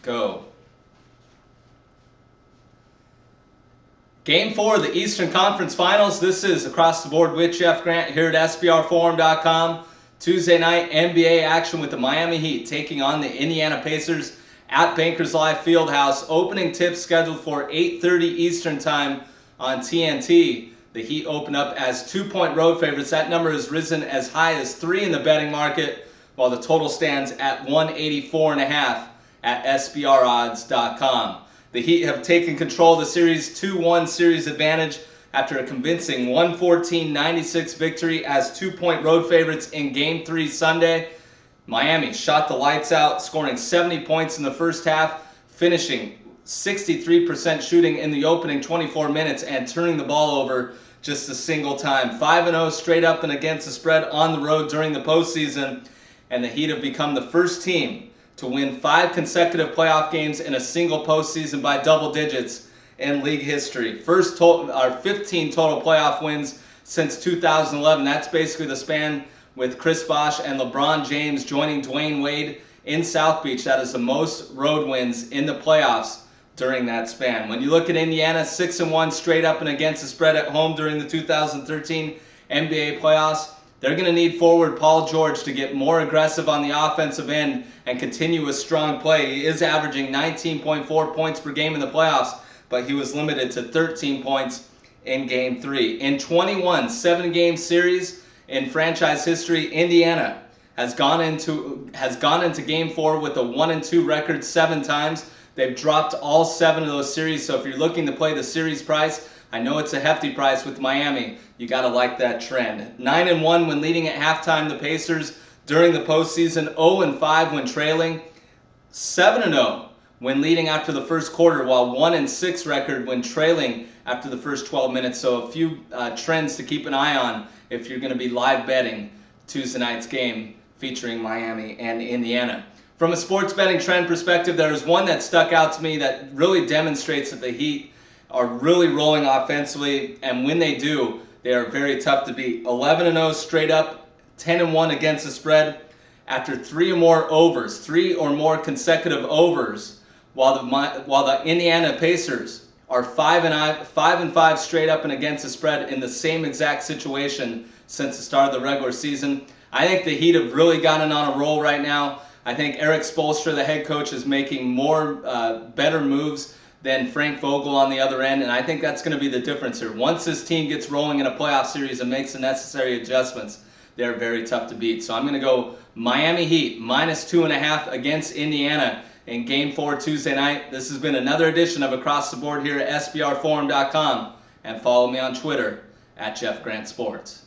Go. Game 4 of the Eastern Conference Finals. This is Across the Board with Jeff Grant here at SBRforum.com. Tuesday night NBA action with the Miami Heat taking on the Indiana Pacers at Bankers Life Fieldhouse. Opening tip scheduled for 8:30 Eastern Time on TNT. The Heat open up as 2-point road favorites. That number has risen as high as 3 in the betting market, while the total stands at 184.5 at SBRodds.com. The Heat have taken control of the series, 2-1 series advantage after a convincing 114-96 victory as 2-point road favorites in Game 3 Sunday. Miami shot the lights out, scoring 70 points in the first half, finishing 63% shooting in the opening 24 minutes and turning the ball over just a single time. 5-0 straight up and against the spread on the road during the postseason, and the Heat have become the first team to win 5 consecutive playoff games in a single postseason by double digits in league history. 15 total playoff wins since 2011. That's basically the span with Chris Bosh and LeBron James joining Dwayne Wade in South Beach. That is the most road wins in the playoffs during that span. When you look at Indiana, 6-1 straight up and against the spread at home during the 2013 NBA playoffs. They're going to need forward Paul George to get more aggressive on the offensive end and continue with strong play. He is averaging 19.4 points per game in the playoffs, but he was limited to 13 points in Game 3. In 21 7-game series in franchise history, Indiana has gone into Game 4 with a 1-2 record 7 times. They've dropped all 7 of those series, so if you're looking to play the series price, I know it's a hefty price with Miami. You got to like that trend. 9-1 when leading at halftime, the Pacers during the postseason. 0-5 when trailing. 7-0 when leading after the first quarter, while 1-6 record when trailing after the first 12 minutes. So a few trends to keep an eye on if you're going to be live betting Tuesday night's game featuring Miami and Indiana. From a sports betting trend perspective, there is one that stuck out to me that really demonstrates that the Heat are really rolling offensively, and when they do, they are very tough to beat. 11-0 straight up, 10-1 against the spread after 3 or more consecutive overs, while the Indiana Pacers are 5-5 straight up and against the spread in the same exact situation since the start of the regular season. I think the Heat have really gotten on a roll right now. I think Eric Spoelstra, the head coach, is making better moves than Frank Vogel on the other end, and I think that's going to be the difference here. Once this team gets rolling in a playoff series and makes the necessary adjustments, they're very tough to beat. So I'm going to go Miami Heat -2.5 against Indiana in Game 4 Tuesday night. This has been another edition of Across the Board here at SBRforum.com, and follow me on Twitter at Jeff Grant Sports.